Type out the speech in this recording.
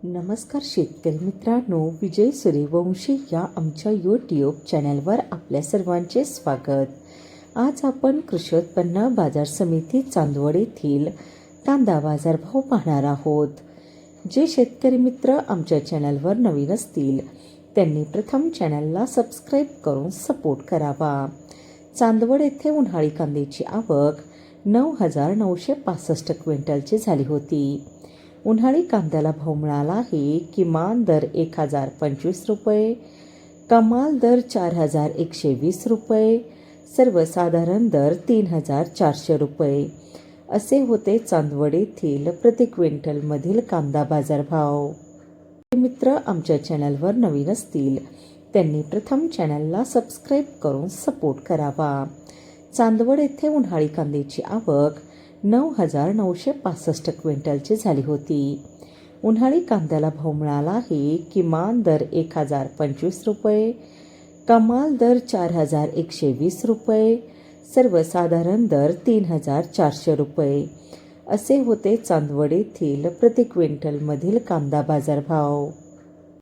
नमस्कार शेतकरी मित्रांनो, विजय सूर्यवंशी या आमच्या यूट्यूब चॅनलवर आपल्या सर्वांचे स्वागत. आज आपण कृषी उत्पन्न बाजार समिती चांदवड येथील कांदा बाजारभाव पाहणार आहोत. जे शेतकरी मित्र आमच्या चॅनलवर नवीन असतील त्यांनी प्रथम चॅनलला सबस्क्राईब करून सपोर्ट करावा. चांदवड येथे उन्हाळी कांद्याची आवक 9,965 क्विंटलची झाली होती. उन्हाळी कांद्याला भाव मिळाला आहे. किमान दर 1,025 रुपये, कमाल दर 4,120 रुपये, सर्वसाधारण दर 3,400 रुपये असे होते चांदवड येथील प्रति क्विंटलमधील कांदा बाजारभाव. मित्र आमच्या चॅनलवर नवीन असतील त्यांनी प्रथम चॅनलला सबस्क्राईब करून सपोर्ट करावा. चांदवड येथे उन्हाळी कांद्याची आवक 9,965 क्विंटलची झाली होती. उन्हाळी कांद्याला भाव मिळाला आहे. किमान दर 1,025 रुपये, कमाल दर 4,120 रुपये, सर्वसाधारण दर 3,400 रुपये असे होते चांदवड येथील प्रति क्विंटलमधील कांदा बाजारभाव.